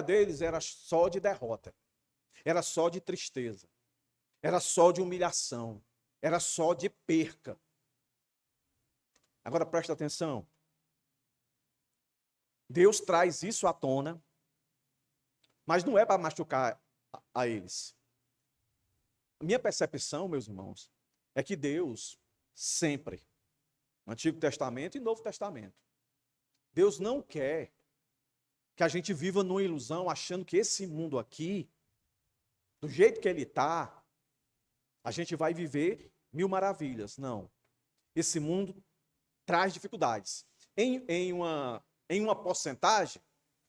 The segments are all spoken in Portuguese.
deles era só de derrota, era só de tristeza, era só de humilhação, era só de perca. Agora presta atenção. Deus traz isso à tona, mas não é para machucar a eles. Minha percepção, meus irmãos, é que Deus sempre, Antigo Testamento e Novo Testamento, Deus não quer que a gente viva numa ilusão achando que esse mundo aqui, do jeito que ele está, a gente vai viver mil maravilhas. Não. Esse mundo traz dificuldades. Em uma porcentagem,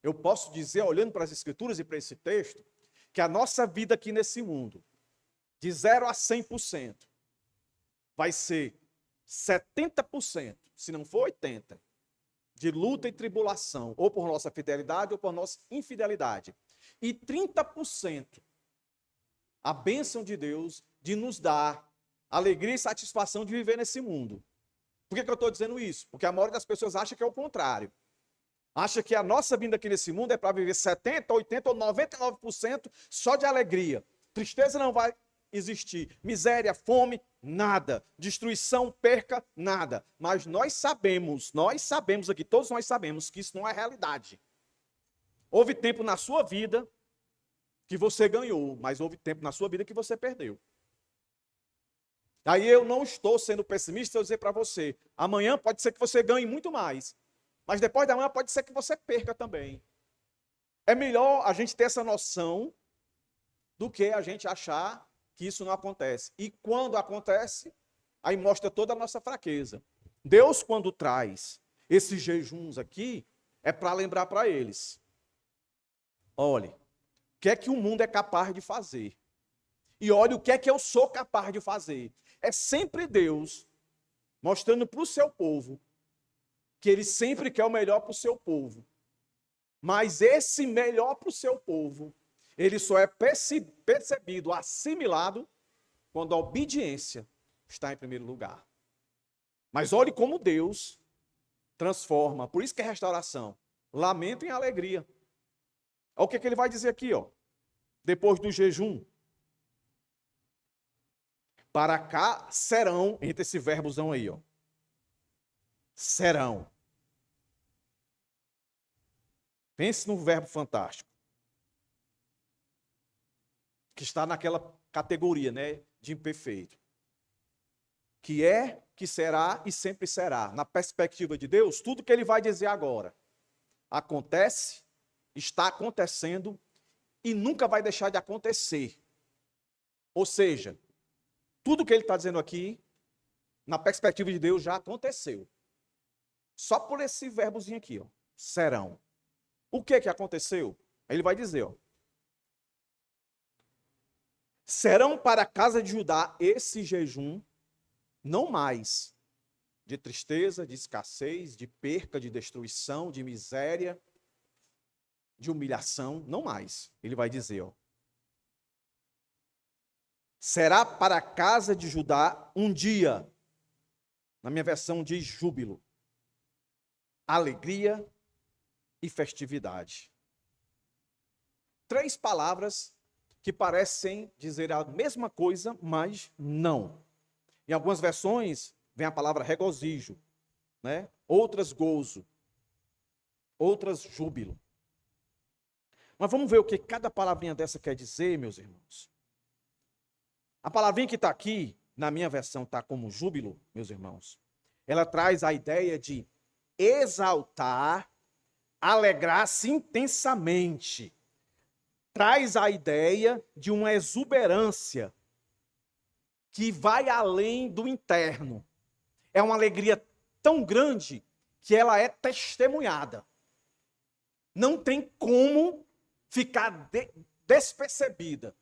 eu posso dizer, olhando para as Escrituras e para esse texto, que a nossa vida aqui nesse mundo, de 0 a 100%, vai ser 70%, se não for 80%, de luta e tribulação, ou por nossa fidelidade ou por nossa infidelidade. E 30%, a bênção de Deus de nos dar alegria e satisfação de viver nesse mundo. Por que eu estou dizendo isso? Porque a maioria das pessoas acha que é o contrário. Acha que a nossa vinda aqui nesse mundo é para viver 70%, 80% ou 99% só de alegria. Tristeza não vai existir. Miséria, fome, nada. Destruição, perca, nada. Mas nós sabemos aqui, todos nós sabemos que isso não é realidade. Houve tempo na sua vida que você ganhou, mas houve tempo na sua vida que você perdeu. Aí eu não estou sendo pessimista se eu dizer para você, amanhã pode ser que você ganhe muito mais, mas depois da manhã pode ser que você perca também. É melhor a gente ter essa noção do que a gente achar que isso não acontece. E quando acontece, aí mostra toda a nossa fraqueza. Deus, quando traz esses jejuns aqui, é para lembrar para eles. Olhe, o que é que o mundo é capaz de fazer? E olhe o que é que eu sou capaz de fazer. É sempre Deus mostrando para o seu povo que ele sempre quer o melhor para o seu povo. Mas esse melhor para o seu povo, ele só é percebido, assimilado, quando a obediência está em primeiro lugar. Mas olhe como Deus transforma, por isso que é restauração, lamento em alegria. Olha o que ele vai dizer aqui, ó. Depois do jejum. Para cá serão, entre esse verbozão aí, ó. Serão. Pense num verbo fantástico. Que está naquela categoria, né, de imperfeito. Que é, que será e sempre será. Na perspectiva de Deus, tudo que ele vai dizer agora acontece, está acontecendo e nunca vai deixar de acontecer. Ou seja, tudo que ele está dizendo aqui, na perspectiva de Deus, já aconteceu. Só por esse verbozinho aqui, ó, serão. O que aconteceu? Aí ele vai dizer, ó. Serão para a casa de Judá esse jejum, não mais de tristeza, de escassez, de perca, de destruição, de miséria, de humilhação, não mais. Ele vai dizer, ó. Será para a casa de Judá um dia, na minha versão diz júbilo, alegria e festividade. 3 palavras que parecem dizer a mesma coisa, mas não. Em algumas versões vem a palavra regozijo, né? Outras gozo, outras júbilo. Mas vamos ver o que cada palavrinha dessa quer dizer, meus irmãos. A palavrinha que está aqui, na minha versão, está como júbilo, meus irmãos. Ela traz a ideia de exaltar, alegrar-se intensamente. Traz a ideia de uma exuberância que vai além do interno. É uma alegria tão grande que ela é testemunhada. Não tem como ficar despercebida.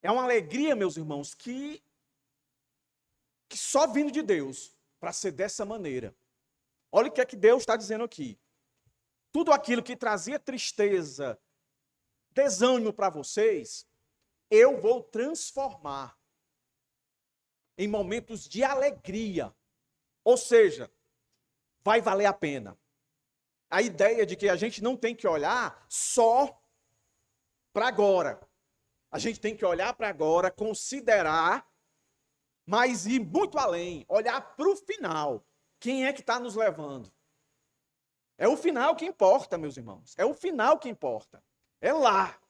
É uma alegria, meus irmãos, que só vindo de Deus para ser dessa maneira. Olha o que é que Deus está dizendo aqui. Tudo aquilo que trazia tristeza, desânimo para vocês, eu vou transformar em momentos de alegria. Ou seja, vai valer a pena. A ideia de que a gente não tem que olhar só para agora. A gente tem que olhar para agora, considerar, mas ir muito além, olhar para o final. Quem é que está nos levando? É o final que importa, meus irmãos. É o final que importa. É lá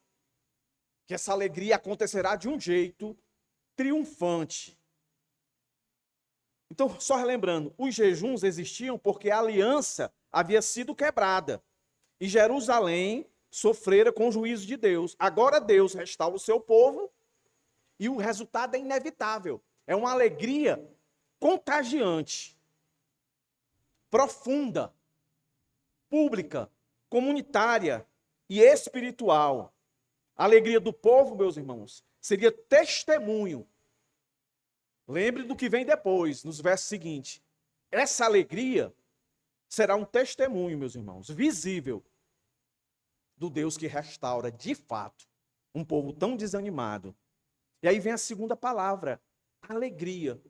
que essa alegria acontecerá de um jeito triunfante. Então, só relembrando, os jejuns existiam porque a aliança havia sido quebrada e Jerusalém sofrera com o juízo de Deus. Agora Deus restaura o seu povo e o resultado é inevitável. É uma alegria contagiante, profunda, pública, comunitária e espiritual. A alegria do povo, meus irmãos, seria testemunho. Lembre do que vem depois, nos versos seguintes. Essa alegria será um testemunho, meus irmãos, visível do Deus que restaura, de fato, um povo tão desanimado. E aí vem a segunda palavra, alegria.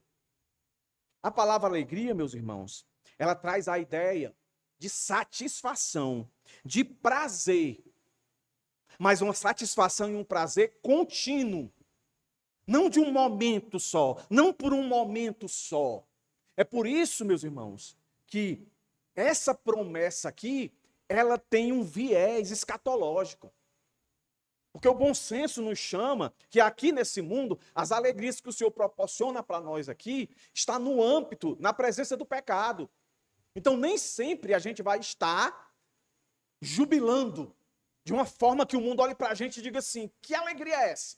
A palavra alegria, meus irmãos, ela traz a ideia de satisfação, de prazer, mas uma satisfação e um prazer contínuo. Não de um momento só, não por um momento só. É por isso, meus irmãos, que essa promessa aqui, ela tem um viés escatológico. Porque o bom senso nos chama que aqui nesse mundo, as alegrias que o Senhor proporciona para nós aqui, está no âmbito, na presença do pecado. Então nem sempre a gente vai estar jubilando de uma forma que o mundo olhe para a gente e diga assim, que alegria é essa?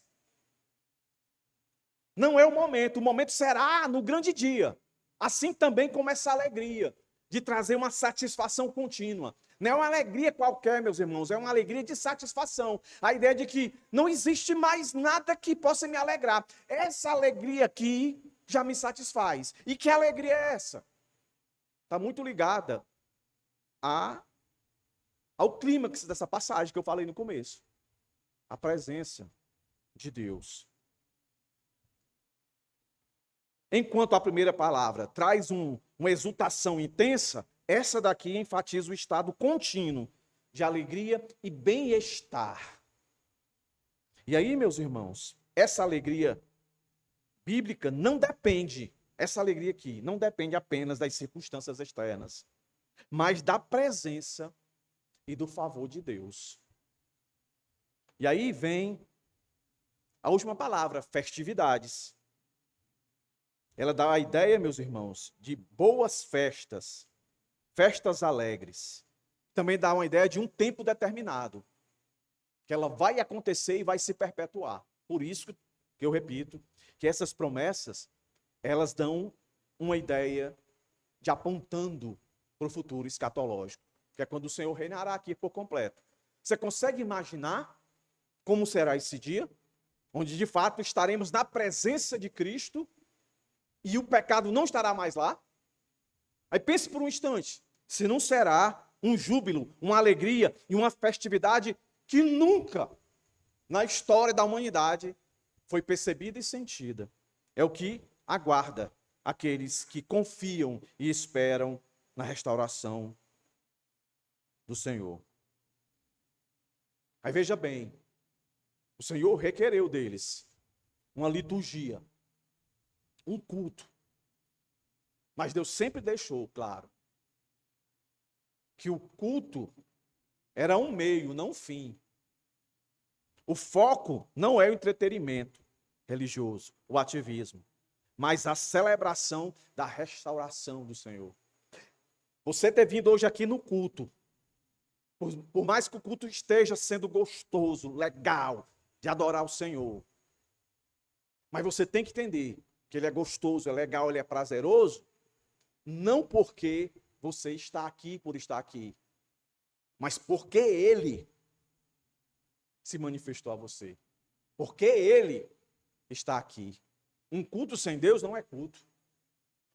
Não é o momento será no grande dia. Assim também como essa alegria de trazer uma satisfação contínua. Não é uma alegria qualquer, meus irmãos, é uma alegria de satisfação. A ideia de que não existe mais nada que possa me alegrar. Essa alegria aqui já me satisfaz. E que alegria é essa? Está muito ligada ao clímax dessa passagem que eu falei no começo. A presença de Deus. Enquanto a primeira palavra traz uma exultação intensa, essa daqui enfatiza o estado contínuo de alegria e bem-estar. E aí, meus irmãos, essa alegria bíblica não depende, essa alegria aqui, não depende apenas das circunstâncias externas, mas da presença e do favor de Deus. E aí vem a última palavra, festividades. Ela dá a ideia, meus irmãos, de boas festas, festas alegres. Também dá uma ideia de um tempo determinado, que ela vai acontecer e vai se perpetuar. Por isso que eu repito, que essas promessas, elas dão uma ideia de apontando para o futuro escatológico, que é quando o Senhor reinará aqui por completo. Você consegue imaginar como será esse dia? Onde de fato estaremos na presença de Cristo e o pecado não estará mais lá? Aí pense por um instante, se não será um júbilo, uma alegria e uma festividade que nunca na história da humanidade foi percebida e sentida. É o que aguarda aqueles que confiam e esperam na restauração do Senhor. Aí veja bem, o Senhor requereu deles uma liturgia, um culto. Mas Deus sempre deixou claro que o culto era um meio, não um fim. O foco não é o entretenimento religioso, o ativismo, mas a celebração da restauração do Senhor. Você ter vindo hoje aqui no culto, por mais que o culto esteja sendo gostoso, legal, de adorar o Senhor, mas você tem que entender que ele é gostoso, é legal, ele é prazeroso, não porque você está aqui por estar aqui, mas porque ele se manifestou a você. Porque ele está aqui. Um culto sem Deus não é culto.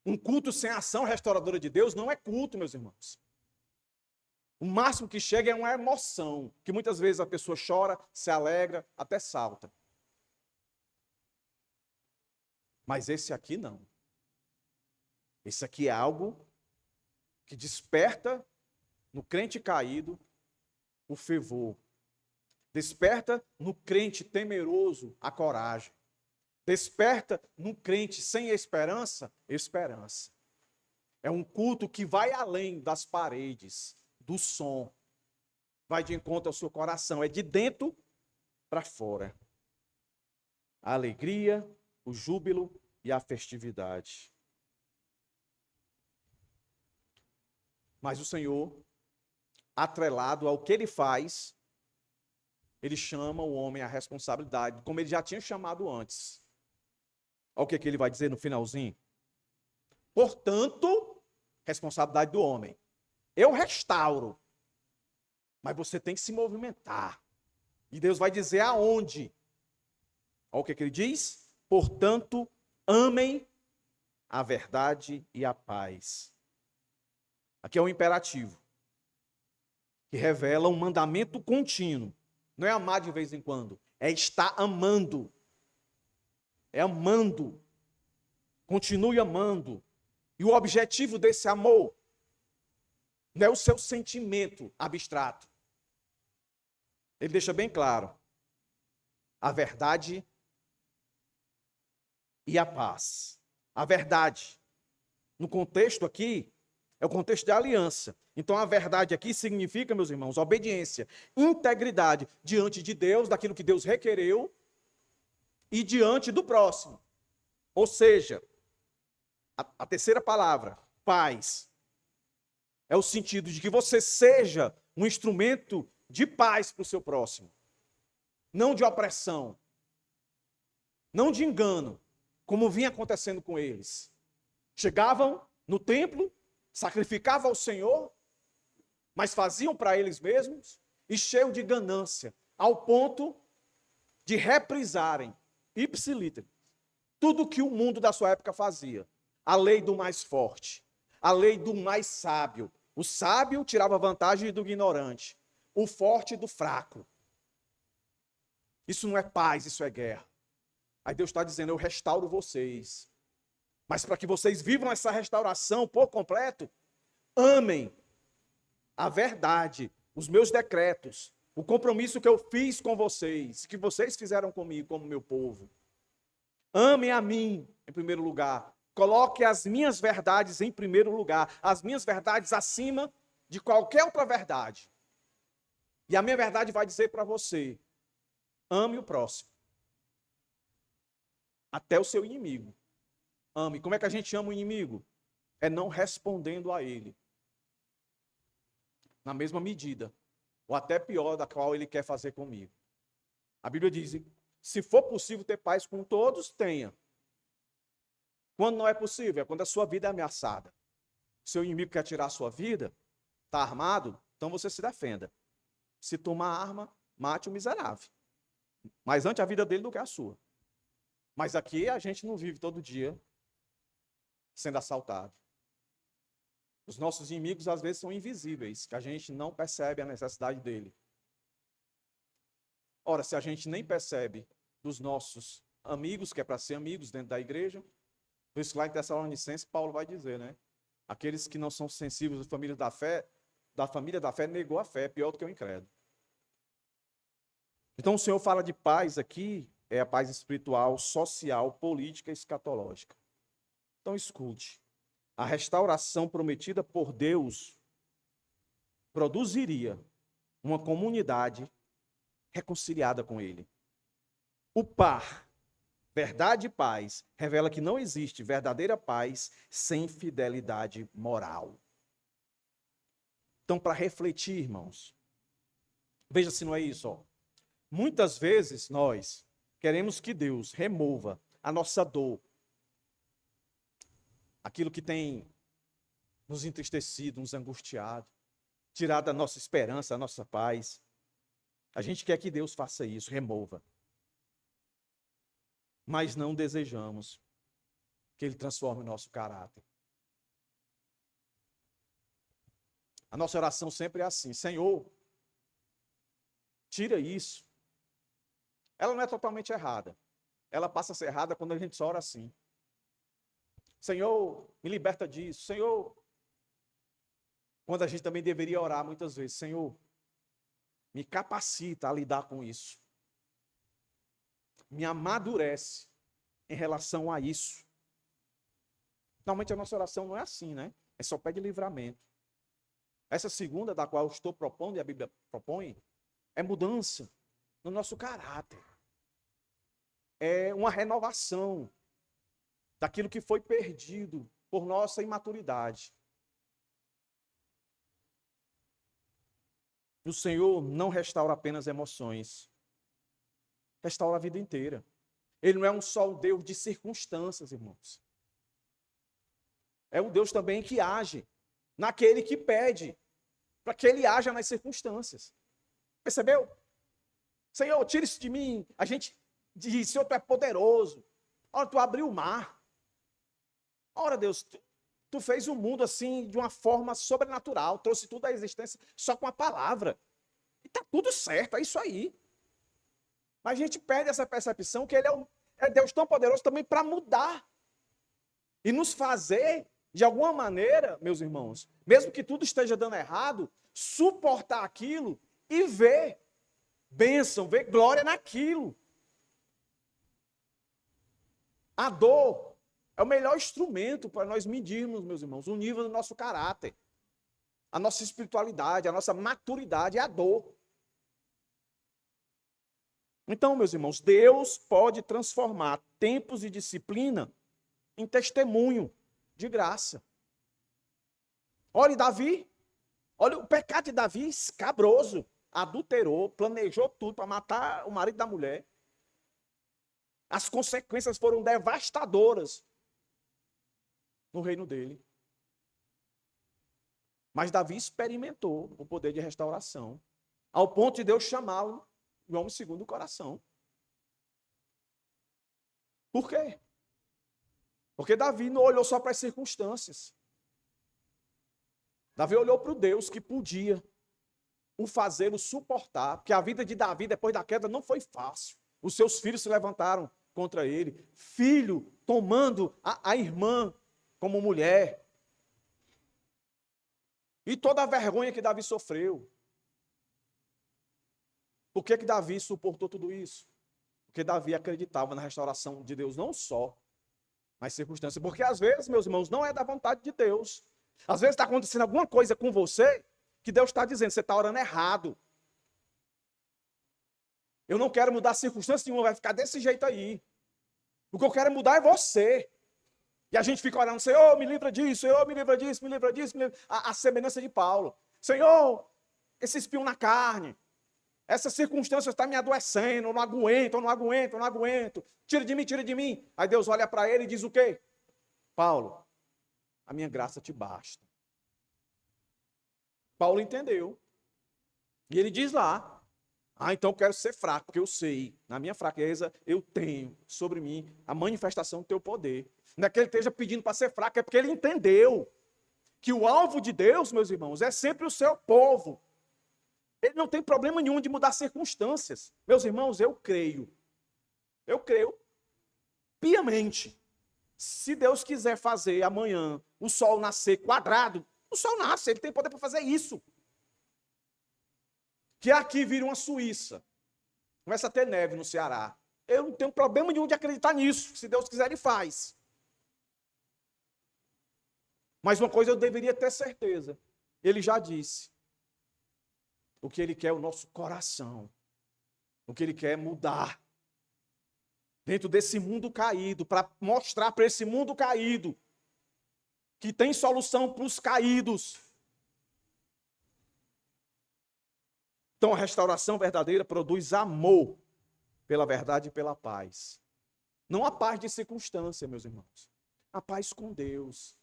Um culto sem ação restauradora de Deus não é culto, meus irmãos. O máximo que chega é uma emoção, que muitas vezes a pessoa chora, se alegra, até salta. Mas esse aqui não. Esse aqui é algo que desperta no crente caído o fervor Desperta no crente temeroso a coragem. Desperta no crente sem esperança, esperança. É um culto que vai além das paredes, do som. Vai de encontro ao seu coração. É de dentro para fora. A alegria, o júbilo e a festividade. Mas o Senhor, atrelado ao que ele faz, ele chama o homem à responsabilidade, como ele já tinha chamado antes. Olha o que ele vai dizer no finalzinho. Portanto, responsabilidade do homem. Eu restauro, mas você tem que se movimentar. E Deus vai dizer aonde. Olha o que ele diz. Portanto, amem a verdade e a paz. Aqui é um imperativo, que revela um mandamento contínuo. Não é amar de vez em quando, é estar amando. É amando. Continue amando. E o objetivo desse amor não é o seu sentimento abstrato. Ele deixa bem claro. A verdade e a paz. A verdade, no contexto aqui, é o contexto de aliança. Então a verdade aqui significa, meus irmãos, obediência, integridade diante de Deus, daquilo que Deus requereu, e diante do próximo. Ou seja, a terceira palavra, paz, é o sentido de que você seja um instrumento de paz para o seu próximo. Não de opressão, não de engano, como vinha acontecendo com eles. Chegavam no templo, sacrificavam ao Senhor, mas faziam para eles mesmos, e cheio de ganância, ao ponto de reprisarem, ipsiliter, tudo que o mundo da sua época fazia. A lei do mais forte, a lei do mais sábio. O sábio tirava vantagem do ignorante, o forte do fraco. Isso não é paz, isso é guerra. Aí Deus está dizendo, eu restauro vocês. Mas para que vocês vivam essa restauração por completo, amem a verdade, os meus decretos, o compromisso que eu fiz com vocês, que vocês fizeram comigo, como meu povo. Amem a mim, em primeiro lugar. Coloque as minhas verdades em primeiro lugar. As minhas verdades acima de qualquer outra verdade. E a minha verdade vai dizer para você, ame o próximo. Até o seu inimigo. Ame. Como é que a gente ama o inimigo? É não respondendo a ele. Na mesma medida. Ou até pior da qual ele quer fazer comigo. A Bíblia diz, se for possível ter paz com todos, tenha. Quando não é possível? É quando a sua vida é ameaçada. Seu inimigo quer tirar a sua vida, está armado, então você se defenda. Se tomar arma, mate o miserável. Mas antes a vida dele do que a sua. Mas aqui a gente não vive todo dia sendo assaltado. Os nossos inimigos às vezes são invisíveis, que a gente não percebe a necessidade dele. Ora, se a gente nem percebe dos nossos amigos, que é para ser amigos dentro da igreja, por isso lá em Tessalonicenses, Paulo vai dizer, né? Aqueles que não são sensíveis à família da fé, negou a fé, pior do que o incrédulo. Então o Senhor fala de paz aqui, é a paz espiritual, social, política e escatológica. Então escute, a restauração prometida por Deus produziria uma comunidade reconciliada com Ele. O par, verdade e paz, revela que não existe verdadeira paz sem fidelidade moral. Então, para refletir, irmãos, veja se não é isso, ó. Muitas vezes nós queremos que Deus remova a nossa dor, aquilo que tem nos entristecido, nos angustiado, tirado a nossa esperança, a nossa paz. A gente quer que Deus faça isso, remova. Mas não desejamos que Ele transforme o nosso caráter. A nossa oração sempre é assim, Senhor, tira isso. Ela não é totalmente errada. Ela passa a ser errada quando a gente só ora assim. Senhor, me liberta disso. Senhor, quando a gente também deveria orar muitas vezes, Senhor, me capacita a lidar com isso. Me amadurece em relação a isso. Normalmente a nossa oração não é assim, né? É só pede livramento. Essa segunda, da qual eu estou propondo, e a Bíblia propõe, é mudança no nosso caráter. É uma renovação daquilo que foi perdido por nossa imaturidade. O Senhor não restaura apenas emoções, restaura a vida inteira. Ele não é só um Deus de circunstâncias, irmãos. É um Deus também que age naquele que pede, para que ele haja nas circunstâncias. Percebeu? Senhor, tira isso de mim. A gente diz, Senhor, tu é poderoso. Ora, tu abriu o mar. Ora, Deus, tu fez o mundo assim, de uma forma sobrenatural. Trouxe tudo à existência só com a palavra. E tá tudo certo, é isso aí. Mas a gente perde essa percepção que ele é Deus tão poderoso também para mudar. E nos fazer, de alguma maneira, meus irmãos, mesmo que tudo esteja dando errado, suportar aquilo e ver bênção, ver glória naquilo. A dor é o melhor instrumento para nós medirmos, meus irmãos, o nível do nosso caráter, a nossa espiritualidade, a nossa maturidade é a dor. Então, meus irmãos, Deus pode transformar tempos de disciplina em testemunho de graça. Olha Davi, olha o pecado de Davi, escabroso, adulterou, planejou tudo para matar o marido da mulher. As consequências foram devastadoras no reino dele. Mas Davi experimentou o poder de restauração, ao ponto de Deus chamá-lo de homem segundo o coração. Por quê? Porque Davi não olhou só para as circunstâncias. Davi olhou para o Deus que podia o fazê-lo suportar, porque a vida de Davi depois da queda não foi fácil. Os seus filhos se levantaram contra ele. Filho tomando a irmã como mulher. E toda a vergonha que Davi sofreu. Por que Davi suportou tudo isso? Porque Davi acreditava na restauração de Deus, não só nas circunstâncias. Porque às vezes, meus irmãos, não é da vontade de Deus. Às vezes está acontecendo alguma coisa com você que Deus está dizendo, você está orando errado. Eu não quero mudar circunstância nenhuma, vai ficar desse jeito aí. O que eu quero mudar é você. E a gente fica orando, Senhor, me livra disso, Senhor, me livra disso, me livra disso. Me livra... A semelhança de Paulo. Senhor, esse espinho na carne. Essa circunstância está me adoecendo, eu não aguento, eu não aguento, eu não aguento. Tira de mim, tira de mim. Aí Deus olha para ele e diz o quê? Paulo, a minha graça te basta. Paulo entendeu. E ele diz lá, então eu quero ser fraco, porque eu sei, na minha fraqueza, eu tenho sobre mim a manifestação do teu poder. Não é que ele esteja pedindo para ser fraco, é porque ele entendeu que o alvo de Deus, meus irmãos, é sempre o seu povo. Ele não tem problema nenhum de mudar circunstâncias. Meus irmãos, eu creio piamente. Se Deus quiser fazer amanhã o sol nascer quadrado, o sol nasce, ele tem poder para fazer isso. Que aqui vire uma Suíça, começa a ter neve no Ceará. Eu não tenho problema nenhum de acreditar nisso. Se Deus quiser, ele faz. Mas uma coisa eu deveria ter certeza. Ele já disse. O que ele quer é o nosso coração. O que ele quer é mudar. Dentro desse mundo caído, para mostrar para esse mundo caído que tem solução para os caídos. Então a restauração verdadeira produz amor pela verdade e pela paz. Não a paz de circunstância, meus irmãos. A paz com Deus.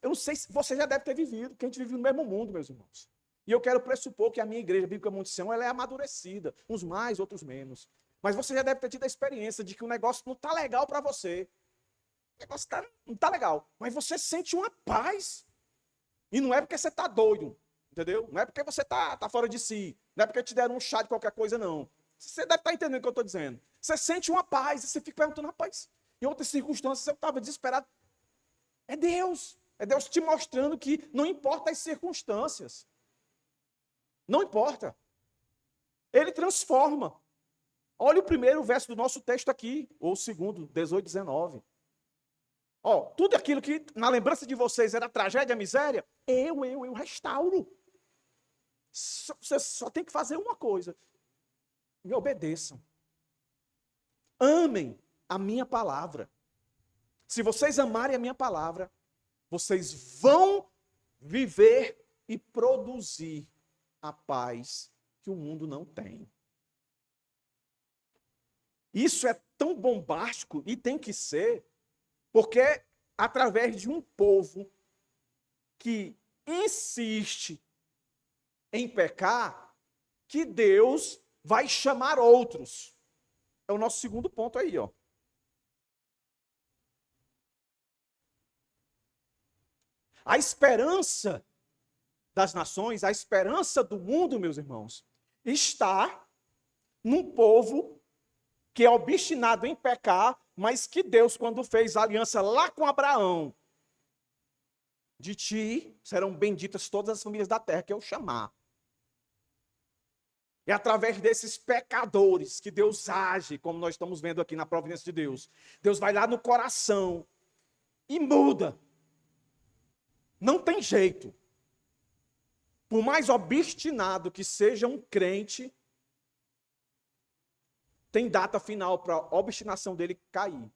Eu não sei se você já deve ter vivido, porque a gente vive no mesmo mundo, meus irmãos. E eu quero pressupor que a minha igreja Bíblica Monte Sião, ela é amadurecida, uns mais, outros menos. Mas você já deve ter tido a experiência de que o negócio não está legal para você. O negócio não está legal, mas você sente uma paz. E não é porque você está doido, entendeu? Não é porque você está fora de si. Não é porque te deram um chá de qualquer coisa, não. Você deve estar entendendo o que eu estou dizendo. Você sente uma paz e você fica perguntando, rapaz, em outras circunstâncias eu estava desesperado. É Deus. É Deus te mostrando que não importa as circunstâncias. Não importa. ele transforma. Olha o primeiro verso do nosso texto aqui, ou o segundo, 18, 19. Ó, tudo aquilo que na lembrança de vocês era tragédia, miséria, eu restauro. Você só tem que fazer uma coisa. Me obedeçam. Amem a minha palavra. Se vocês amarem a minha palavra, vocês vão viver e produzir a paz que o mundo não tem. Isso é tão bombástico e tem que ser, porque é através de um povo que insiste em pecar que Deus vai chamar outros. É o nosso segundo ponto aí, ó. A esperança das nações, a esperança do mundo, meus irmãos, está num povo que é obstinado em pecar, mas que Deus, quando fez a aliança lá com Abraão, de ti serão benditas todas as famílias da terra que eu chamar. É através desses pecadores que Deus age, como nós estamos vendo aqui na providência de Deus. Deus vai lá no coração e muda. Não tem jeito. Por mais obstinado que seja um crente, tem data final para a obstinação dele cair.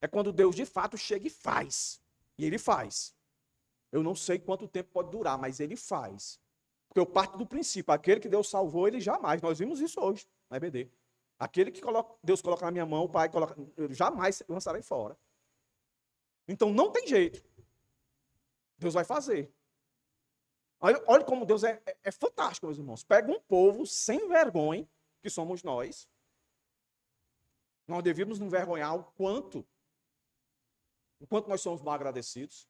É quando Deus de fato chega e faz. E ele faz. Eu não sei quanto tempo pode durar, mas ele faz. Porque eu parto do princípio, aquele que Deus salvou, ele jamais. Nós vimos isso hoje na EBD. Aquele que Deus coloca na minha mão, o Pai coloca, eu jamais lançarei fora. Então não tem jeito. Deus vai fazer. Olha como Deus é fantástico, meus irmãos. Pega um povo sem vergonha, que somos nós. Nós devíamos nos envergonhar o quanto nós somos mal agradecidos.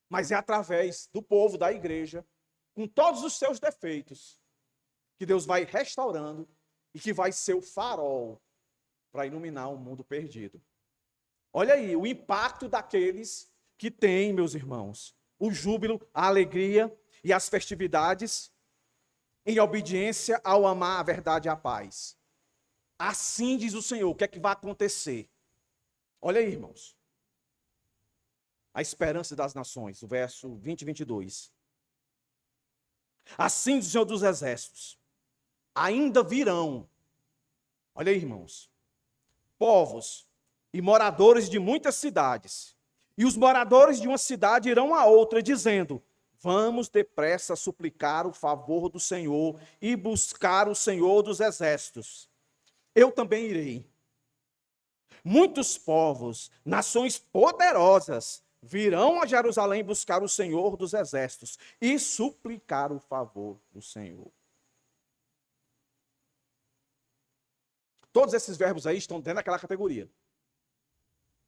Mas é através do povo, da igreja, com todos os seus defeitos, que Deus vai restaurando e que vai ser o farol para iluminar um mundo perdido. Olha aí, o impacto daqueles que têm, meus irmãos, o júbilo, a alegria e as festividades em obediência ao amar a verdade e a paz. Assim diz o Senhor, o que é que vai acontecer? Olha aí, irmãos. A esperança das nações, o verso 20 e 22. Assim diz o Senhor dos Exércitos, ainda virão, olha aí, irmãos, povos e moradores de muitas cidades, e os moradores de uma cidade irão a outra, dizendo, vamos depressa suplicar o favor do Senhor e buscar o Senhor dos Exércitos. Eu também irei. Muitos povos, nações poderosas, virão a Jerusalém buscar o Senhor dos Exércitos e suplicar o favor do Senhor. Todos esses verbos aí estão dentro daquela categoria.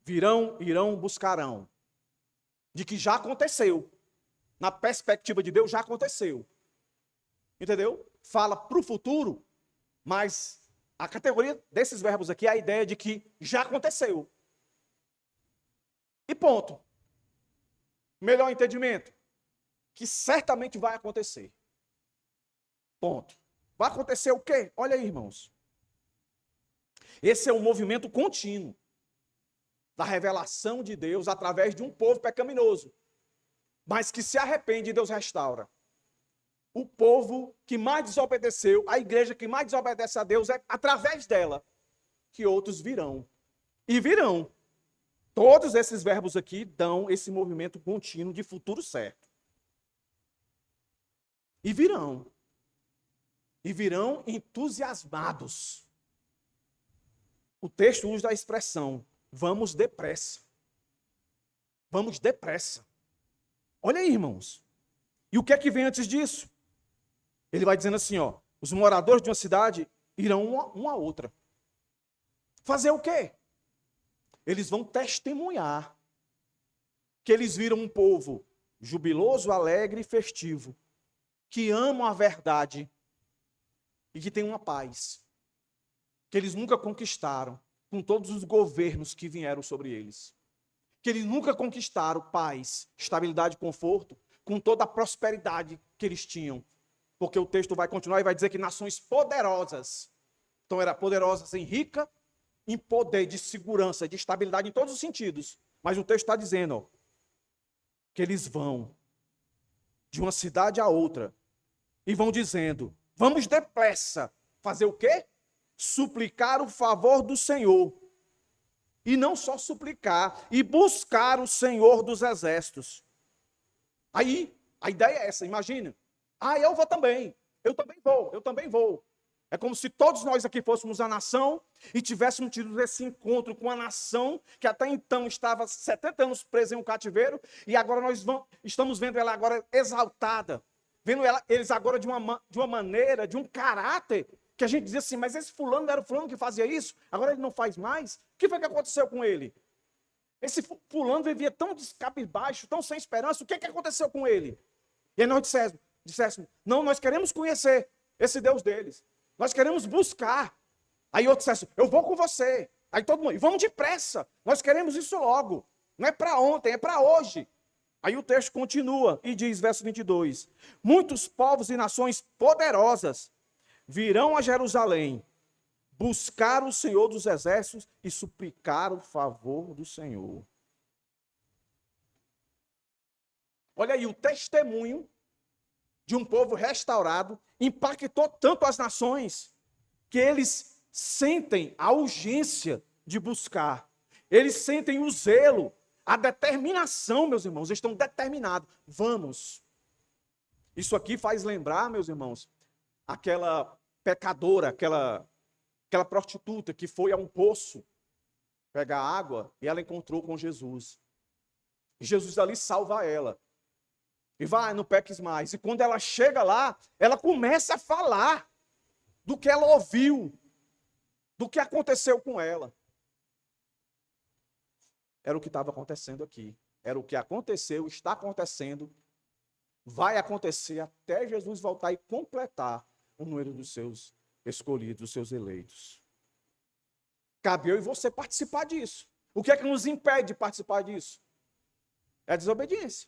Virão, irão, buscarão. De que já aconteceu. Na perspectiva de Deus, já aconteceu. Entendeu? Fala para o futuro, mas a categoria desses verbos aqui é a ideia de que já aconteceu. E ponto. Melhor entendimento? Que certamente vai acontecer. Ponto. Vai acontecer o quê? Olha aí, irmãos. Esse é um movimento contínuo da revelação de Deus através de um povo pecaminoso, mas que se arrepende e Deus restaura. O povo que mais desobedeceu, a igreja que mais desobedece a Deus, é através dela que outros virão. E virão. Todos esses verbos aqui dão esse movimento contínuo de futuro certo. E virão. E virão entusiasmados. O texto usa a expressão, vamos depressa. Vamos depressa. Olha aí, irmãos. E o que é que vem antes disso? Ele vai dizendo assim, ó, os moradores de uma cidade irão uma a outra. Fazer o quê? Eles vão testemunhar que eles viram um povo jubiloso, alegre e festivo, que amam a verdade e que tem uma paz que eles nunca conquistaram com todos os governos que vieram sobre eles. Que eles nunca conquistaram paz, estabilidade e conforto com toda a prosperidade que eles tinham porque o texto vai continuar e vai dizer que nações poderosas. Então, era poderosas em rica, em poder, de segurança, de estabilidade em todos os sentidos. Mas o texto está dizendo, ó, que eles vão de uma cidade a outra e vão dizendo, vamos depressa fazer o quê? Suplicar o favor do Senhor. E não só suplicar, e buscar o Senhor dos exércitos. Aí, a ideia é essa, imagina. Eu vou também, eu também vou. É como se todos nós aqui fôssemos a nação e tivéssemos tido esse encontro com a nação que até então estava 70 anos presa em um cativeiro e agora estamos vendo ela agora exaltada, vendo eles agora de uma maneira, de um caráter, que a gente dizia assim, mas esse fulano não era o fulano que fazia isso, agora ele não faz mais? O que foi que aconteceu com ele? Esse fulano vivia tão descabisbaixo, tão sem esperança, o que aconteceu com ele? E aí nós dissemos, não, nós queremos conhecer esse Deus deles. Nós queremos buscar. Aí outro disse, eu vou com você. Aí todo mundo, vamos depressa. Nós queremos isso logo. Não é para ontem, é para hoje. Aí o texto continua e diz, verso 22. Muitos povos e nações poderosas virão a Jerusalém, buscar o Senhor dos exércitos e suplicar o favor do Senhor. Olha aí, o testemunho de um povo restaurado impactou tanto as nações que eles sentem a urgência de buscar. Eles sentem o zelo, a determinação, meus irmãos, eles estão determinados. Vamos. Isso aqui faz lembrar, meus irmãos, aquela pecadora, aquela prostituta que foi a um poço pegar água e ela encontrou com Jesus. E Jesus ali salva ela. E vai, não peques mais. E quando ela chega lá, ela começa a falar do que ela ouviu, do que aconteceu com ela. Era o que estava acontecendo aqui. Era o que aconteceu, está acontecendo, vai acontecer até Jesus voltar e completar o número dos seus escolhidos, dos seus eleitos. Cabe eu e você participar disso. O que é que nos impede de participar disso? É a desobediência.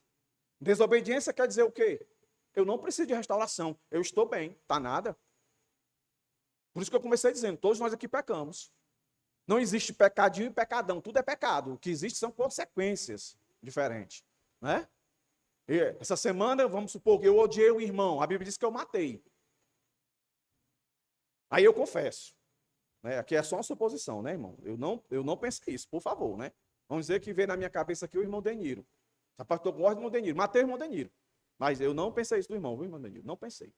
Desobediência quer dizer o quê? Eu não preciso de restauração. Eu estou bem. Tá nada. Por isso que eu comecei dizendo, todos nós aqui pecamos. Não existe pecadinho e pecadão. Tudo é pecado. O que existe são consequências diferentes. Né? E essa semana, vamos supor que eu odiei o irmão. A Bíblia diz que eu matei. Aí eu confesso. Né? Aqui é só uma suposição, né, irmão? Eu não pensei isso, por favor, né? Vamos dizer que veio na minha cabeça aqui o irmão Deniro. Rapaz, eu gosto do irmão Deniro. Matei o irmão Deniro. Mas eu não pensei isso do irmão, viu, irmão Deniro? Não pensei.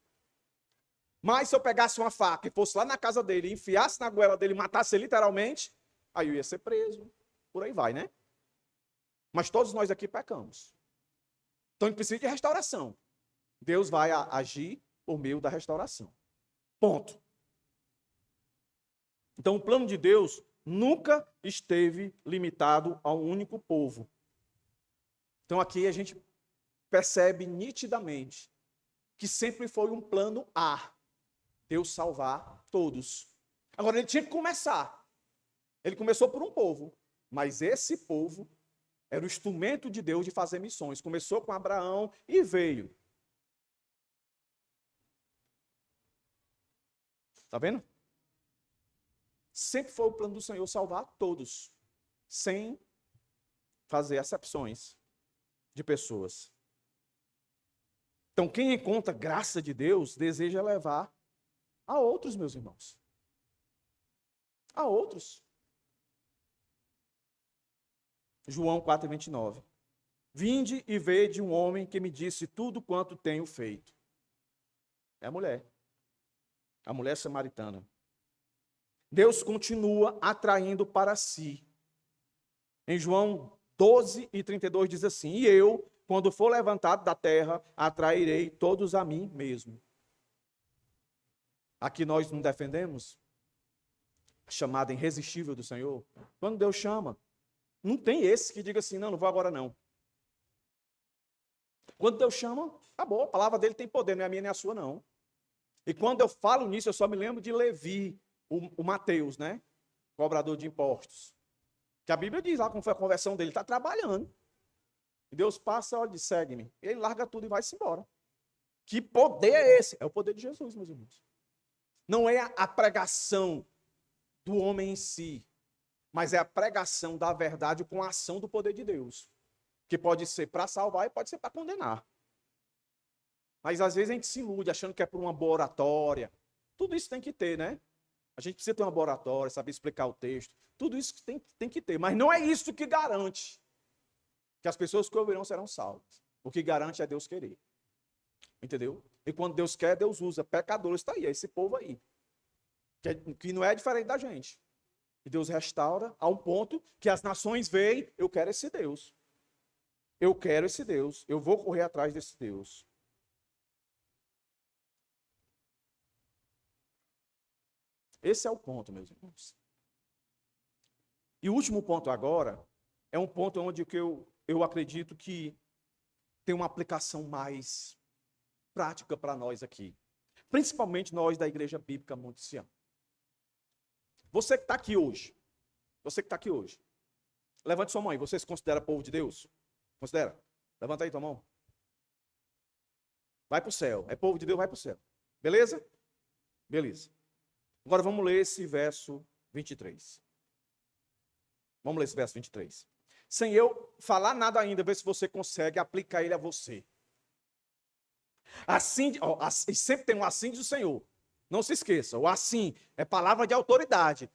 Mas se eu pegasse uma faca e fosse lá na casa dele, enfiasse na goela dele e matasse ele literalmente, aí eu ia ser preso. Por aí vai, né? Mas todos nós aqui pecamos. Então a gente precisa de restauração. Deus vai agir por meio da restauração. Ponto. Então o plano de Deus nunca esteve limitado a um único povo. Então aqui a gente percebe nitidamente que sempre foi um plano A. Deus salvar todos. Agora ele tinha que começar. Ele começou por um povo. Mas esse povo era o instrumento de Deus de fazer missões. Começou com Abraão e veio. Está vendo? Sempre foi o plano do Senhor salvar todos. Sem fazer acepções de pessoas. Então, quem encontra graça de Deus, deseja levar a outros, meus irmãos. A outros. João 4:29. Vinde e vede um homem que me disse tudo quanto tenho feito. É a mulher samaritana. Deus continua atraindo para si. Em João 12:32 diz assim, e eu, quando for levantado da terra, atrairei todos a mim mesmo. Aqui nós não defendemos a chamada irresistível do Senhor. Quando Deus chama, não tem esse que diga assim, não vou agora não. Quando Deus chama, acabou, a palavra dele tem poder, não é a minha nem a sua não. E quando eu falo nisso, eu só me lembro de Levi, o Mateus, né? Cobrador de impostos. Que a Bíblia diz lá como foi a conversão dele, está trabalhando. E Deus passa, olha, segue-me. Ele larga tudo e vai-se embora. Que poder é esse? É o poder de Jesus, meus irmãos. Não é a pregação do homem em si, mas é a pregação da verdade com a ação do poder de Deus. Que pode ser para salvar e pode ser para condenar. Mas às vezes a gente se ilude achando que é por uma boa oratória. Tudo isso tem que ter, né? A gente precisa ter uma boa oratória, saber explicar o texto. Tudo isso tem que ter. Mas não é isso que garante que as pessoas que ouvirão serão salvas. O que garante é Deus querer. Entendeu? E quando Deus quer, Deus usa. Pecadores está aí, é esse povo aí. Que não é diferente da gente. E Deus restaura a um ponto que as nações veem, eu quero esse Deus. Eu quero esse Deus. Eu vou correr atrás desse Deus. Esse é o ponto, meus irmãos. E o último ponto agora é um ponto onde eu acredito que tem uma aplicação mais prática para nós aqui. Principalmente nós da Igreja Bíblica Monte Sião. Você que está aqui hoje. Você que está aqui hoje. Levante sua mão aí. Você se considera povo de Deus? Considera? Levanta aí tua mão. Vai para o céu. É povo de Deus, vai para o céu. Beleza? Beleza. Agora vamos ler esse verso 23. Vamos ler esse verso 23. Sem eu falar nada ainda, ver se você consegue aplicar ele a você. Assim, e sempre tem um assim do Senhor. Não se esqueça, o assim é palavra de autoridade.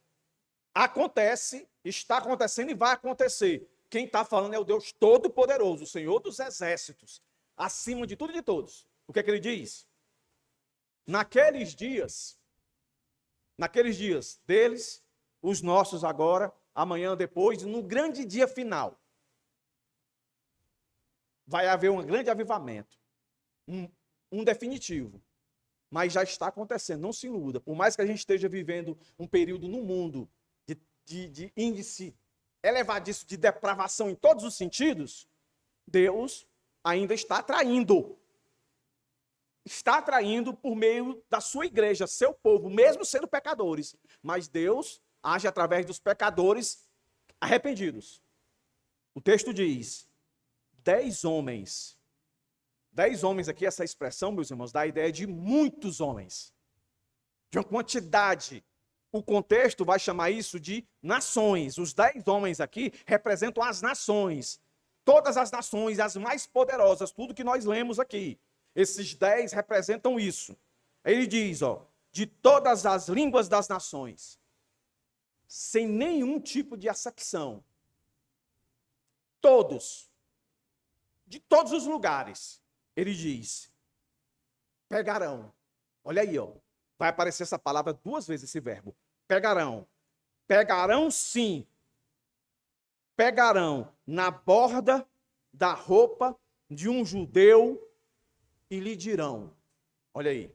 Acontece, está acontecendo e vai acontecer. Quem está falando é o Deus Todo-Poderoso, o Senhor dos Exércitos, acima de tudo e de todos. O que é que ele diz? Naqueles dias deles, os nossos agora, amanhã, depois, no grande dia final, vai haver um grande avivamento, um definitivo, mas já está acontecendo, não se iluda. Por mais que a gente esteja vivendo um período no mundo de índice elevadíssimo de depravação em todos os sentidos, Deus ainda está atraindo. Está atraindo por meio da sua igreja, seu povo, mesmo sendo pecadores. Mas Deus age através dos pecadores arrependidos. O texto diz, 10 homens. 10 homens aqui, essa expressão, meus irmãos, dá a ideia de muitos homens. De uma quantidade. O contexto vai chamar isso de nações. Os 10 homens aqui representam as nações. Todas as nações, as mais poderosas, tudo que nós lemos aqui. Esses 10 representam isso. Ele diz, de todas as línguas das nações, sem nenhum tipo de acepção. Todos, de todos os lugares, ele diz, pegarão. Olha aí, vai aparecer essa palavra 2 vezes, esse verbo. Pegarão. Pegarão sim. Pegarão na borda da roupa de um judeu e lhe dirão. Olha aí.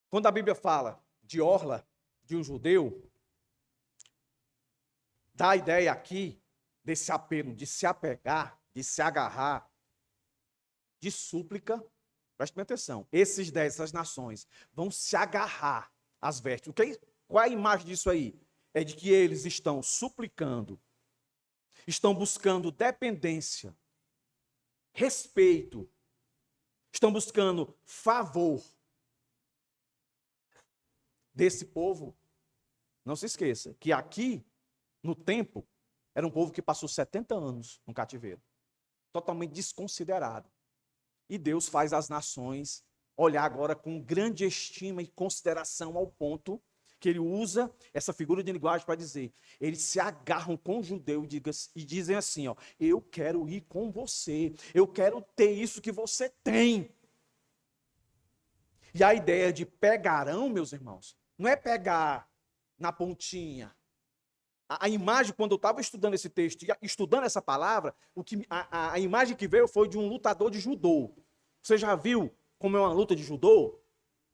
Quando a Bíblia fala de orla de um judeu, dá a ideia aqui desse apelo de se apegar, de se agarrar, de súplica. Preste bem atenção. Esses 10, essas nações, vão se agarrar às vestes. Qual é a imagem disso aí? É de que eles estão suplicando, estão buscando dependência, respeito, estão buscando favor desse povo. Não se esqueça que aqui, no tempo, era um povo que passou 70 anos no cativeiro, totalmente desconsiderado. E Deus faz as nações olhar agora com grande estima e consideração, ao ponto que ele usa essa figura de linguagem para dizer, eles se agarram com o judeu e dizem assim, eu quero ir com você, eu quero ter isso que você tem. E a ideia de pegarão, meus irmãos, não é pegar na pontinha. A imagem, quando eu estava estudando esse texto, estudando essa palavra, a imagem que veio foi de um lutador de judô. Você já viu como é uma luta de judô?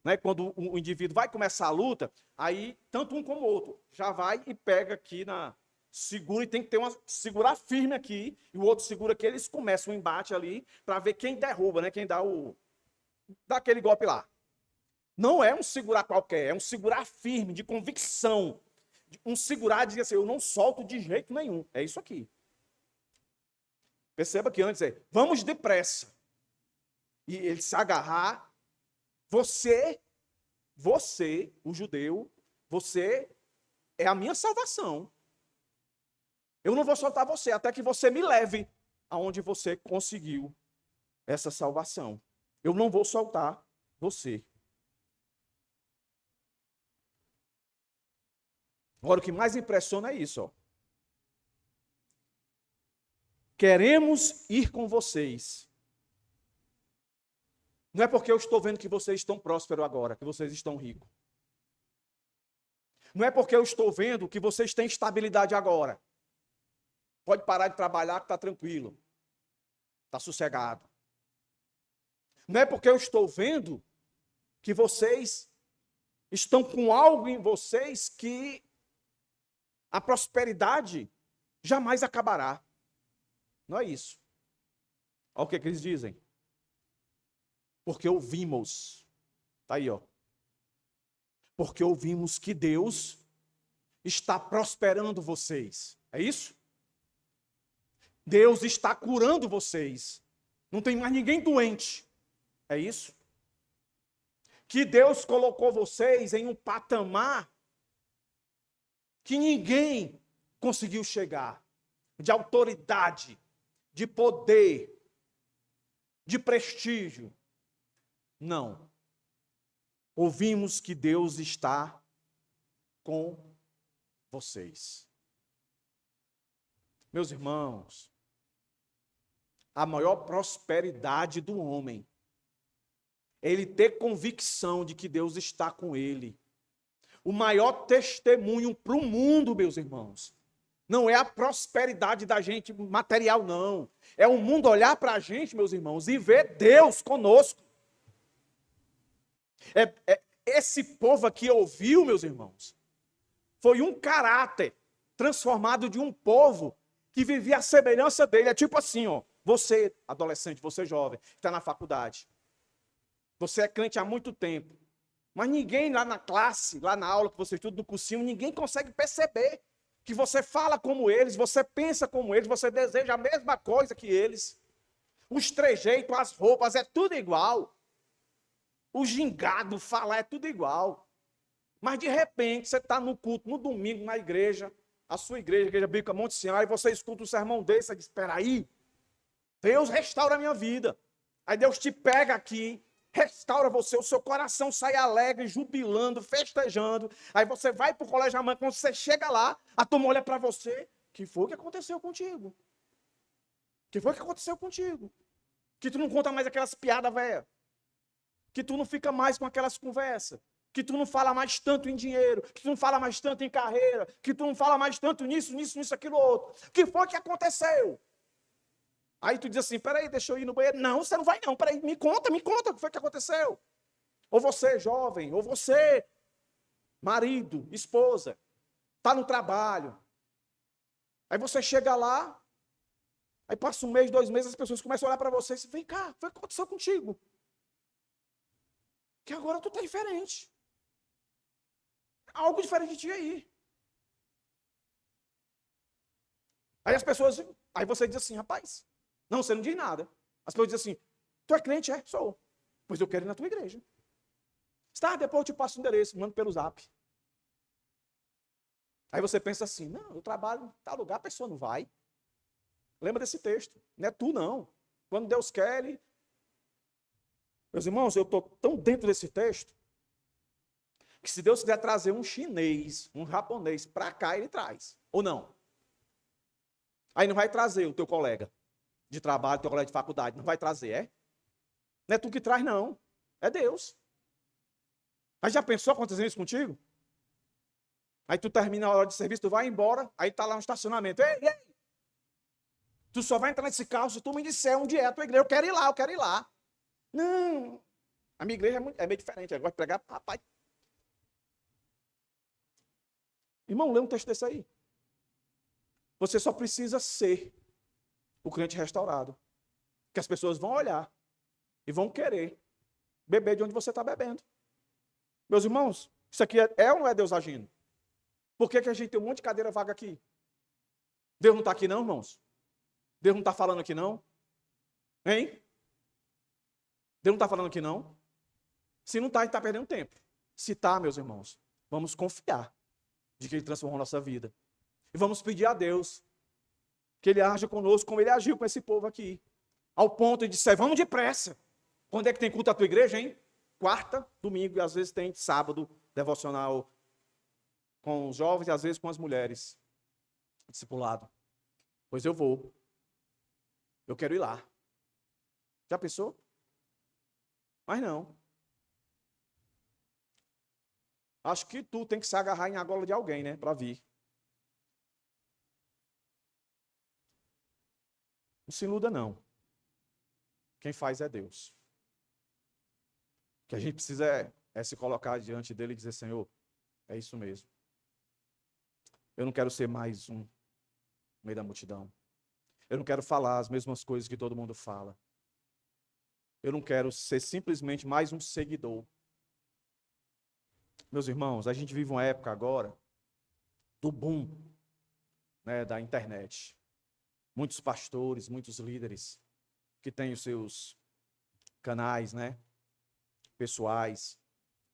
Né? Quando o indivíduo vai começar a luta, aí tanto um como o outro já vai e pega aqui segura, e tem que segurar firme aqui, e o outro segura aqui, eles começam o embate ali para ver quem derruba, né? Quem dá aquele golpe lá. Não é um segurar qualquer, é um segurar firme, de convicção. Um segurar, dizer assim, eu não solto de jeito nenhum. É isso aqui. Perceba que antes é, vamos depressa. E ele se agarrar, você, o judeu, você é a minha salvação. Eu não vou soltar você até que você me leve aonde você conseguiu essa salvação. Eu não vou soltar você. Agora, o que mais impressiona é isso, ó. Queremos ir com vocês. Não é porque eu estou vendo que vocês estão prósperos agora, que vocês estão ricos. Não é porque eu estou vendo que vocês têm estabilidade agora. Pode parar de trabalhar que está tranquilo. Está sossegado. Não é porque eu estou vendo que vocês estão com algo em vocês que a prosperidade jamais acabará. Não é isso. Olha o que eles dizem. Porque ouvimos. Está aí, ó. Porque ouvimos que Deus está prosperando vocês. É isso? Deus está curando vocês. Não tem mais ninguém doente. É isso? Que Deus colocou vocês em um patamar que ninguém conseguiu chegar. De autoridade, de poder, de prestígio. Não. Ouvimos que Deus está com vocês. Meus irmãos, a maior prosperidade do homem é ele ter convicção de que Deus está com ele. O maior testemunho para o mundo, meus irmãos, não é a prosperidade da gente material, não. É o mundo olhar para a gente, meus irmãos, e ver Deus conosco. Esse povo aqui ouviu, meus irmãos, foi um caráter transformado de um povo que vivia a semelhança dele. É tipo assim, ó, você, adolescente, você jovem, que está na faculdade. Você é crente há muito tempo. Mas ninguém lá na classe, lá na aula que você estuda, no cursinho, ninguém consegue perceber que você fala como eles, você pensa como eles, você deseja a mesma coisa que eles. Os trejeitos, as roupas, é tudo igual. O gingado, falar, é tudo igual. Mas de repente, você está no culto, no domingo, na igreja, a sua igreja, a igreja bíblica Monte Sião, aí você escuta um sermão desse, e diz, espera aí, Deus restaura a minha vida. Aí Deus te pega aqui, restaura você, o seu coração sai alegre, jubilando, festejando. Aí você vai para o colégio amanhã, quando você chega lá, a turma olha para você, o que foi que aconteceu contigo? O que foi que aconteceu contigo? Que tu não conta mais aquelas piadas velhas. Que tu não fica mais com aquelas conversas. Que tu não fala mais tanto em dinheiro. Que tu não fala mais tanto em carreira. Que tu não fala mais tanto nisso, aquilo, outro. O que foi que aconteceu? Aí tu diz assim, peraí, deixa eu ir no banheiro. Não, você não vai não, peraí, me conta, o que foi que aconteceu? Ou você, jovem, ou você, marido, esposa, está no trabalho. Aí você chega lá, aí passa um mês, 2 meses, as pessoas começam a olhar para você e dizem, vem cá, o que aconteceu contigo? Que agora tu está diferente. Algo diferente de ti aí. Aí as pessoas, aí você diz assim, rapaz, não, você não diz nada. As pessoas dizem assim, tu é crente? É, sou. Pois eu quero ir na tua igreja. Está, depois eu te passo o endereço, mando pelo zap. Aí você pensa assim, não, eu trabalho em tal lugar, a pessoa não vai. Lembra desse texto, não é tu não. Quando Deus quer, ele... Meus irmãos, eu estou tão dentro desse texto, que se Deus quiser trazer um chinês, um japonês para cá, ele traz. Ou não? Aí não vai trazer o teu colega de trabalho, teu colega de faculdade, não vai trazer, é? Não é tu que traz, não. É Deus. Aí já pensou acontecendo isso contigo? Aí tu termina a hora de serviço, tu vai embora, aí tá lá no estacionamento. Ei, ei! Tu só vai entrar nesse carro se tu me disser onde é a tua igreja. Eu quero ir lá. Não. A minha igreja é meio diferente. Eu gosto de pregar, rapaz. Irmão, lê um texto desse aí. Você só precisa ser o crente restaurado. Que as pessoas vão olhar e vão querer beber de onde você está bebendo. Meus irmãos, isso aqui é ou não é Deus agindo? Por que a gente tem um monte de cadeira vaga aqui? Deus não está aqui não, irmãos? Deus não está falando aqui não? Hein? Deus não está falando aqui não? Se não está, a gente está perdendo tempo. Se está, meus irmãos, vamos confiar de que Ele transformou a nossa vida. E vamos pedir a Deus que Ele haja conosco como Ele agiu com esse povo aqui. Ao ponto de dizer, vamos depressa. Quando é que tem culto à tua igreja, hein? Quarta, domingo, e às vezes tem sábado, devocional com os jovens e às vezes com as mulheres. Discipulado. Pois eu vou. Eu quero ir lá. Já pensou? Mas não. Acho que tu tem que se agarrar em argola de alguém, né? Para vir. Não se iluda, não. Quem faz é Deus. O que a gente precisa é se colocar diante dele e dizer, Senhor, é isso mesmo. Eu não quero ser mais um no meio da multidão. Eu não quero falar as mesmas coisas que todo mundo fala. Eu não quero ser simplesmente mais um seguidor. Meus irmãos, a gente vive uma época agora do boom, né, da internet. Muitos pastores, muitos líderes que têm os seus canais, né, pessoais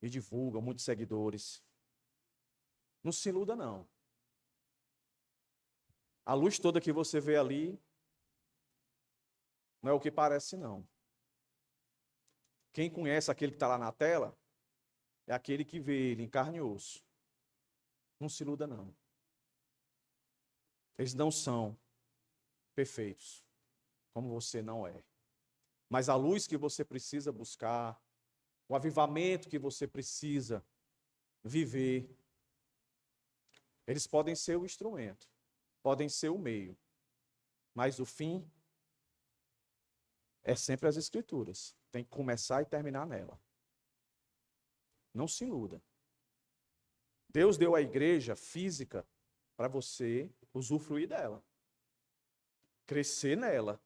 e divulgam muitos seguidores. Não se iluda, não. A luz toda que você vê ali não é o que parece, não. Quem conhece aquele que está lá na tela é aquele que vê ele em carne e osso. Não se iluda, não. Eles não são perfeitos, como você não é. Mas a luz que você precisa buscar, o avivamento que você precisa viver, eles podem ser o instrumento, podem ser o meio, mas o fim é sempre as Escrituras. Tem que começar e terminar nela. Não se iluda. Deus deu a igreja física para você usufruir dela, crescer nela,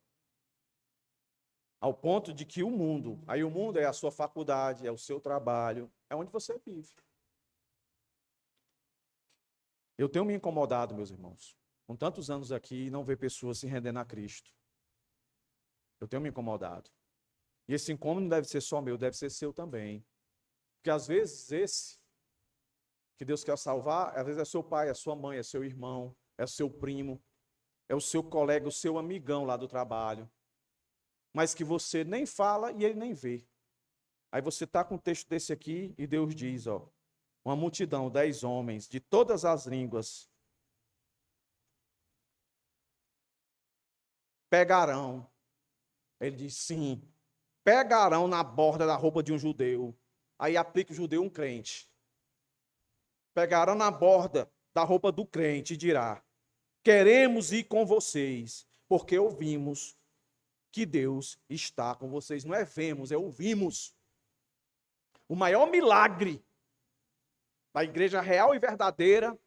ao ponto de que o mundo é a sua faculdade, é o seu trabalho, é onde você vive. Eu tenho me incomodado, meus irmãos, com tantos anos aqui, não ver pessoas se rendendo a Cristo. Eu tenho me incomodado. E esse incômodo não deve ser só meu, deve ser seu também. Porque às vezes esse que Deus quer salvar, às vezes é seu pai, é sua mãe, é seu irmão, é seu primo, é o seu colega, o seu amigão lá do trabalho. Mas que você nem fala e ele nem vê. Aí você está com um texto desse aqui e Deus diz, ó, uma multidão, 10 homens, de todas as línguas, pegarão. Ele diz, sim, pegarão na borda da roupa de um judeu. Aí aplica o judeu um crente. Pegarão na borda da roupa do crente e dirá, queremos ir com vocês, porque ouvimos que Deus está com vocês. Não é vemos, é ouvimos. O maior milagre da igreja real e verdadeira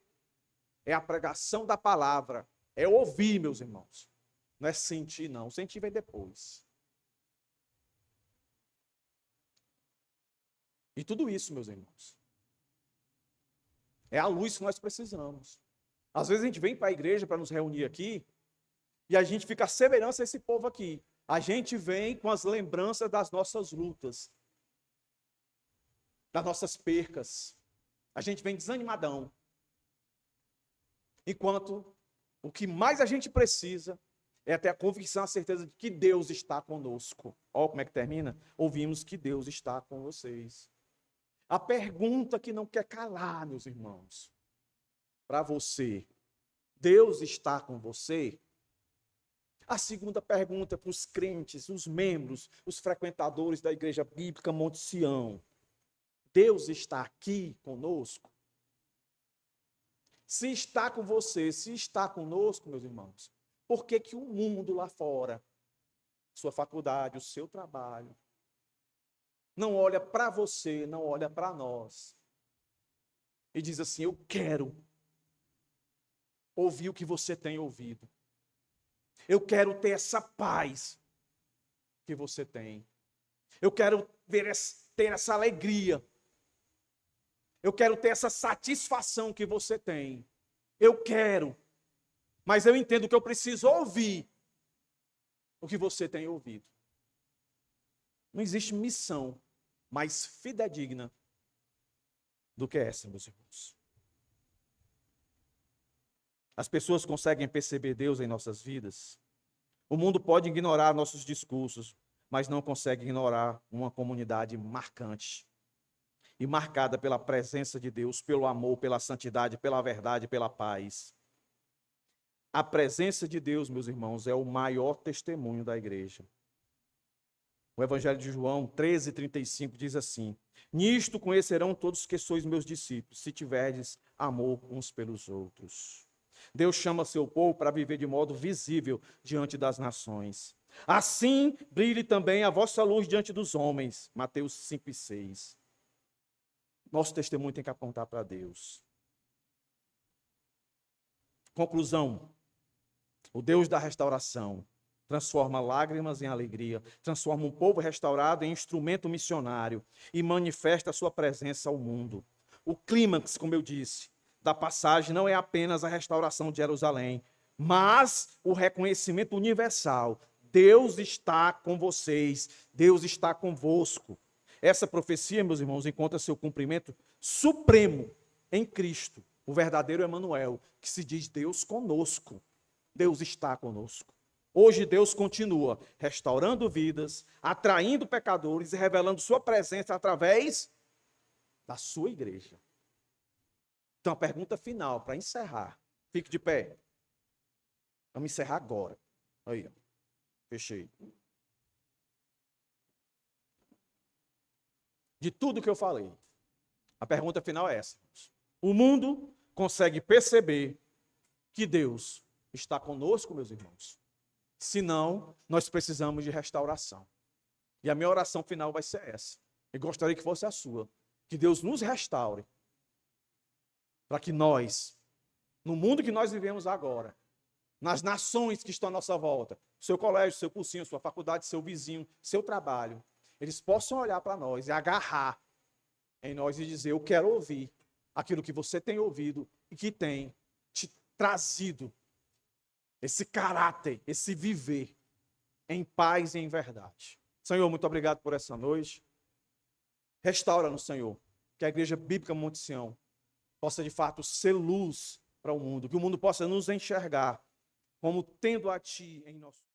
é a pregação da palavra. É ouvir, meus irmãos. Não é sentir, não. Sentir vem depois. E tudo isso, meus irmãos, é a luz que nós precisamos. Às vezes a gente vem para a igreja para nos reunir aqui e a gente fica a semelhança a esse povo aqui. A gente vem com as lembranças das nossas lutas, das nossas percas. A gente vem desanimadão. Enquanto o que mais a gente precisa é ter a convicção, a certeza de que Deus está conosco. Olha como é que termina. Ouvimos que Deus está com vocês. A pergunta que não quer calar, meus irmãos, para você, Deus está com você? A segunda pergunta para os crentes, os membros, os frequentadores da Igreja Bíblica Monte Sião. Deus está aqui conosco? Se está com você, se está conosco, meus irmãos, por que que o mundo lá fora, sua faculdade, o seu trabalho, não olha para você, não olha para nós e diz assim, eu quero ouvir o que você tem ouvido. Eu quero ter essa paz que você tem. Eu quero ter essa alegria. Eu quero ter essa satisfação que você tem. Eu quero. Mas eu entendo que eu preciso ouvir o que você tem ouvido. Não existe missão mais fidedigna do que essa, meus irmãos. As pessoas conseguem perceber Deus em nossas vidas. O mundo pode ignorar nossos discursos, mas não consegue ignorar uma comunidade marcante e marcada pela presença de Deus, pelo amor, pela santidade, pela verdade, pela paz. A presença de Deus, meus irmãos, é o maior testemunho da igreja. O Evangelho de João 13:35 diz assim: nisto conhecerão todos que sois meus discípulos, se tiverdes amor uns pelos outros. Deus chama seu povo para viver de modo visível diante das nações. Assim brilhe também a vossa luz diante dos homens. Mateus 5:6. Nosso testemunho tem que apontar para Deus. Conclusão: o Deus da restauração transforma lágrimas em alegria, transforma um povo restaurado em instrumento missionário e manifesta a sua presença ao mundo. O clímax, como eu disse, da passagem não é apenas a restauração de Jerusalém, mas o reconhecimento universal. Deus está com vocês, Deus está convosco. Essa profecia, meus irmãos, encontra seu cumprimento supremo em Cristo, o verdadeiro Emanuel, que se diz Deus conosco. Deus está conosco. Hoje Deus continua restaurando vidas, atraindo pecadores e revelando sua presença através da sua igreja. Então, a pergunta final, para encerrar. Fique de pé. Vamos encerrar agora. Aí, ó. Fechei. De tudo que eu falei, a pergunta final é essa. O mundo consegue perceber que Deus está conosco, meus irmãos? Senão, nós precisamos de restauração. E a minha oração final vai ser essa. Eu gostaria que fosse a sua. Que Deus nos restaure. Para que nós, no mundo que nós vivemos agora, nas nações que estão à nossa volta, seu colégio, seu cursinho, sua faculdade, seu vizinho, seu trabalho, eles possam olhar para nós e agarrar em nós e dizer: eu quero ouvir aquilo que você tem ouvido e que tem te trazido esse caráter, esse viver em paz e em verdade. Senhor, muito obrigado por essa noite. Restaura-nos, Senhor, que a Igreja Bíblica Monte Sião possa de fato ser luz para o mundo, que o mundo possa nos enxergar como tendo a Ti em nosso